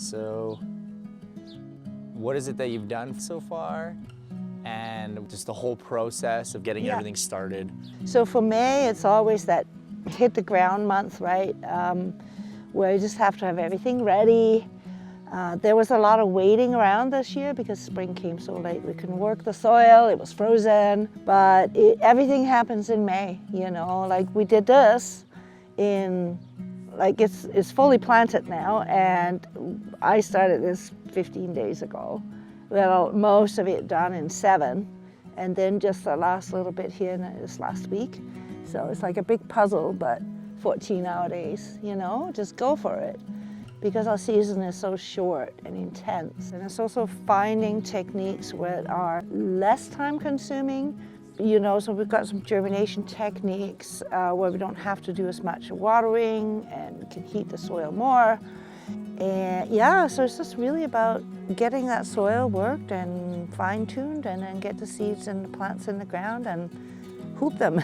So what is it that you've done so far? And just the whole process of getting everything started. So for May, it's always that hit the ground month, right? Where you just have to have everything ready. There was a lot of waiting around this year because spring came so late. We couldn't work the soil, it was frozen, but everything happens in May, you know, like we did this in, like it's fully planted now, and I started this 15 days ago. We had most of it done in 7, and then just the last little bit here this last week. So it's like a big puzzle, but 14-hour days, you know, just go for it. Because our season is so short and intense. And it's also finding techniques that are less time consuming, you know, so we've got some germination techniques where we don't have to do as much watering and can heat the soil more. And yeah, so it's just really about getting that soil worked and fine-tuned, and then get the seeds and the plants in the ground and hoop them.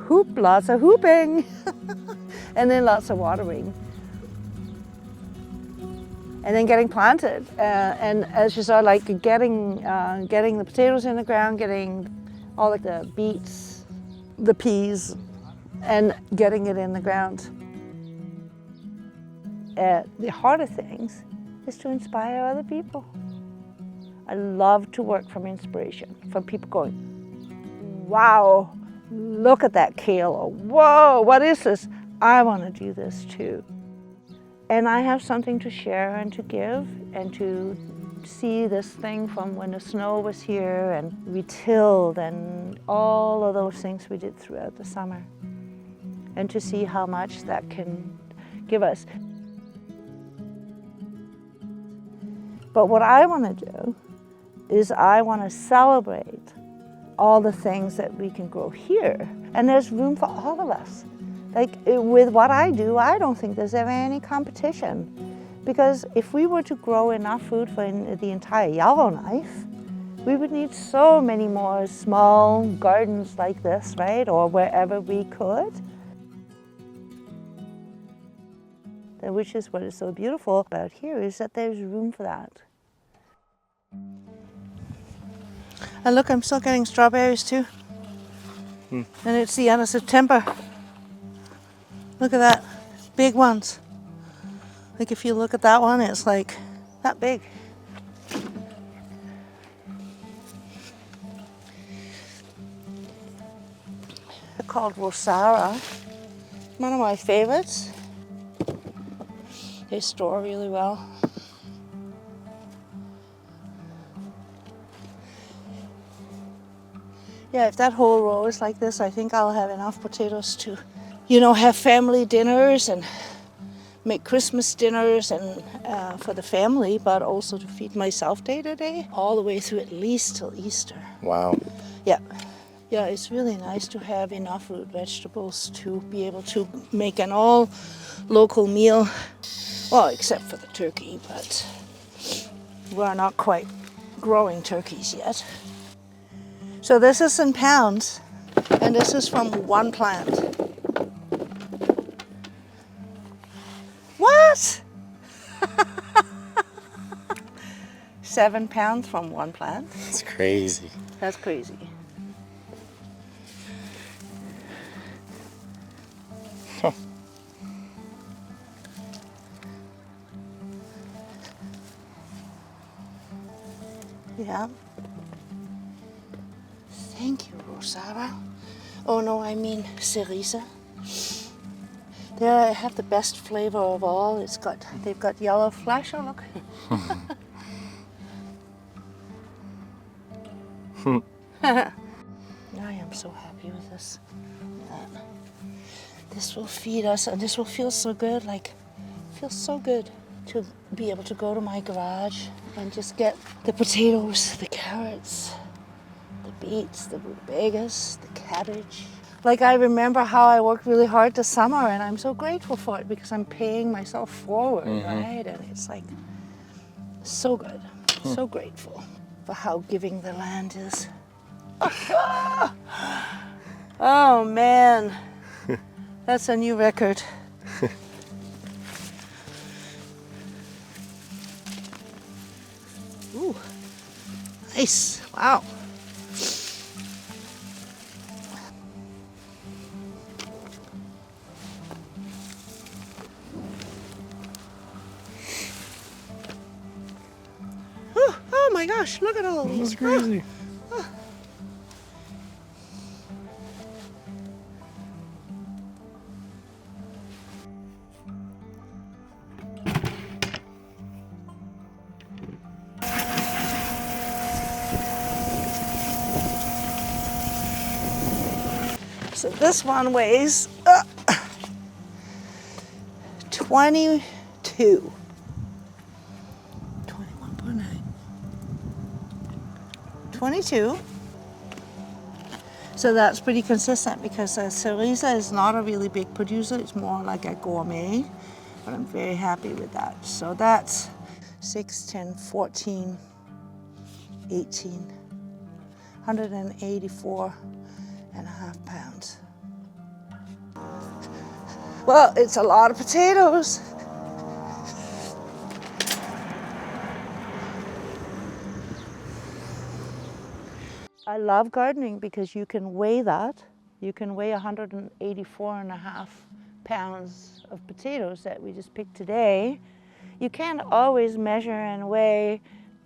Lots of hooping. And then lots of watering. And then getting planted. And as you saw, like getting the potatoes in the ground, getting all of the beets, the peas, and getting it in the ground. The harder things is to inspire other people. I love to work from inspiration, from people going, wow, look at that kale, or whoa, what is this? I want to do this too. And I have something to share and to give, and to see this thing from when the snow was here, and we tilled, and all of those things we did throughout the summer. And to see how much that can give us. But what I want to do is I want to celebrate all the things that we can grow here. And there's room for all of us. Like with what I do, I don't think there's ever any competition. Because if we were to grow enough food for the entire Yellowknife, we would need so many more small gardens like this, right? Or wherever we could. Which is what is so beautiful about here, is that there's room for that. And look, I'm still getting strawberries too. And it's the end of September. Look at that, big ones. Like if you look at that one, it's like that big. They're called Rosara, one of my favorites. They store really well. Yeah, if that whole row is like this, I think I'll have enough potatoes to, you know, have family dinners and make Christmas dinners and for the family, but also to feed myself day to day, all the way through at least till Easter. Wow. Yeah. Yeah, it's really nice to have enough root vegetables to be able to make an all local meal. Well, except for the turkey, but we're not quite growing turkeys yet. So this is in pounds, and this is from one plant. What? 7 pounds from one plant? That's crazy. That's crazy. Huh. Yeah. Thank you, Rosara. Oh no, I mean Cerisa. They have the best flavor of all. They've got yellow flesh. Oh look. I am so happy with this. This will feed us, and this will feel so good. Like, feels so good to be able to go to my garage and just get the potatoes, the carrots, the beets, the rutabagas, the cabbage. Like, I remember how I worked really hard this summer, and I'm so grateful for it because I'm paying myself forward, right? And it's like so good, so grateful for how giving the land is. Oh man, that's a new record. Ooh, nice, wow. Oh my gosh, look at all these. That's crazy. So this one weighs 22. 21.9. 22. So that's pretty consistent because Cerisa is not a really big producer. It's more like a gourmet, but I'm very happy with that. So that's 6, 10, 14, 18, 184.5 pounds. Well, it's a lot of potatoes. I love gardening because you can weigh that. You can weigh 184.5 pounds of potatoes that we just picked today. You can't always measure and weigh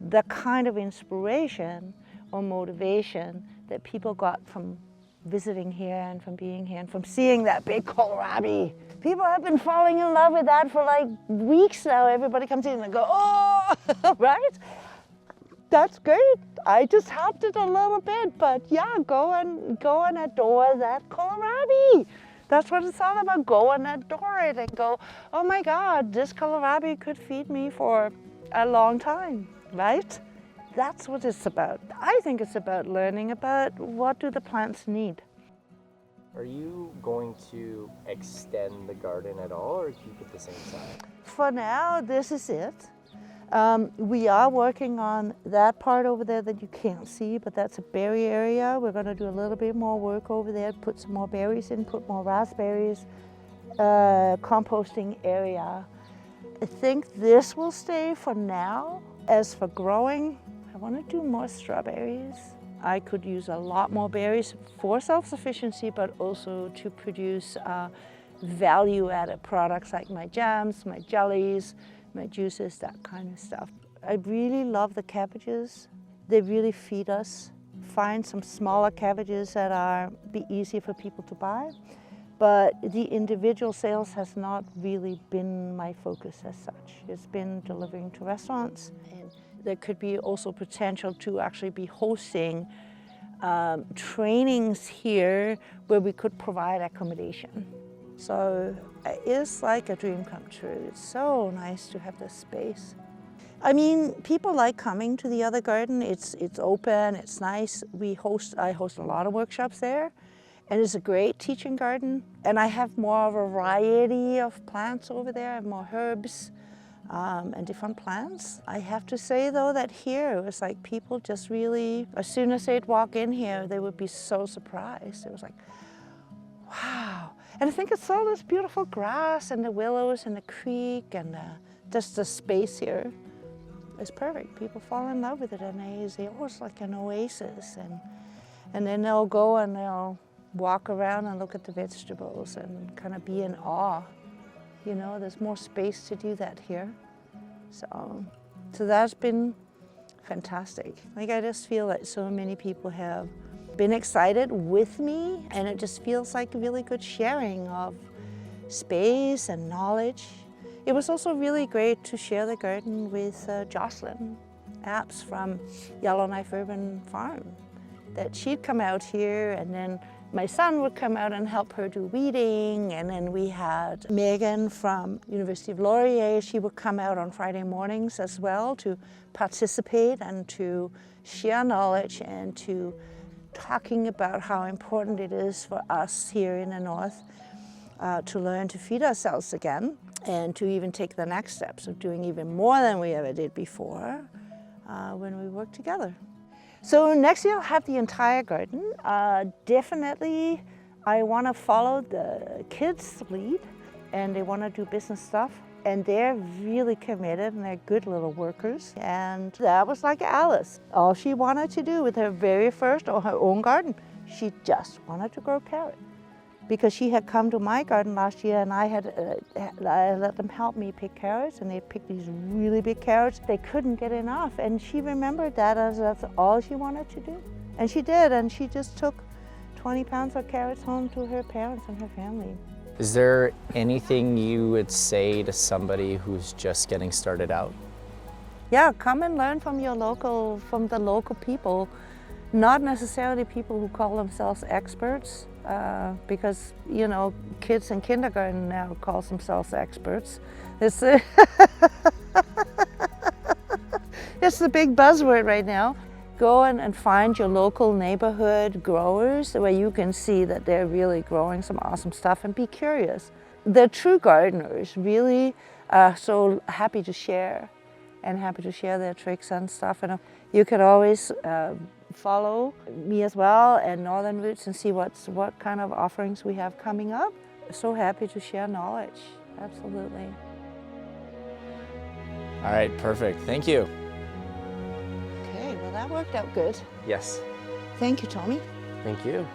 the kind of inspiration or motivation that people got from visiting here and from being here and from seeing that big kohlrabi. People have been falling in love with that for like weeks now. Everybody comes in and go, oh, right? That's great. I just helped it a little bit, but yeah, go and adore that kohlrabi. That's what it's all about. Go and adore it and go, oh my God, this kohlrabi could feed me for a long time, right? That's what it's about. I think it's about learning about what do the plants need. Are you going to extend the garden at all or keep it the same size? For now, this is it. We are working on that part over there that you can't see, but that's a berry area. We're going to do a little bit more work over there, put some more berries in, put more raspberries, composting area. I think this will stay for now. As for growing, I want to do more strawberries. I could use a lot more berries for self-sufficiency, but also to produce value-added products like my jams, my jellies, my juices, that kind of stuff. I really love the cabbages. They really feed us. Find some smaller cabbages that are be easier for people to buy. But the individual sales has not really been my focus as such. It's been delivering to restaurants. And there could be also potential to actually be hosting trainings here where we could provide accommodation. So it's like a dream come true. It's so nice to have this space. I mean, people like coming to the other garden. It's open, it's nice. I host a lot of workshops there, and it's a great teaching garden. And I have more variety of plants over there. I have more herbs and different plants. I have to say though that here it was like people just really, as soon as they'd walk in here, they would be so surprised. It was like, wow. And I think it's all this beautiful grass and the willows and the creek and just the space here is perfect. People fall in love with it and they always like an oasis. And then they'll go and they'll walk around and look at the vegetables and kind of be in awe. You know, there's more space to do that here. So that's been fantastic. Like I just feel that so many people have been excited with me, and it just feels like a really good sharing of space and knowledge. It was also really great to share the garden with Jocelyn Apps from Yellowknife Urban Farm, that she'd come out here and then my son would come out and help her do weeding, and then we had Megan from University of Laurier. She would come out on Friday mornings as well to participate and to share knowledge and to talking about how important it is for us here in the north to learn to feed ourselves again and to even take the next steps of doing even more than we ever did before when we work together. So next year I'll have the entire garden. Definitely I want to follow the kids' lead, and they want to do business stuff. And they're really committed and they're good little workers. And that was like Alice. All she wanted to do with her very first or her own garden, she just wanted to grow carrots. Because she had come to my garden last year and I let them help me pick carrots, and they picked these really big carrots. They couldn't get enough, and she remembered that as that's all she wanted to do. And she did, and she just took 20 pounds of carrots home to her parents and her family. Is there anything you would say to somebody who's just getting started out? Yeah, come and learn from the local people, not necessarily people who call themselves experts, because, you know, kids in kindergarten now call themselves experts. It's the big buzzword right now. Go and find your local neighborhood growers where you can see that they're really growing some awesome stuff, and be curious. The true gardeners really are so happy to share and happy to share their tricks and stuff. And you could always follow me as well and Northern Roots and see what kind of offerings we have coming up. So happy to share knowledge, absolutely. All right, perfect. Thank you. Okay, well that worked out good. Yes. Thank you, Tommy. Thank you.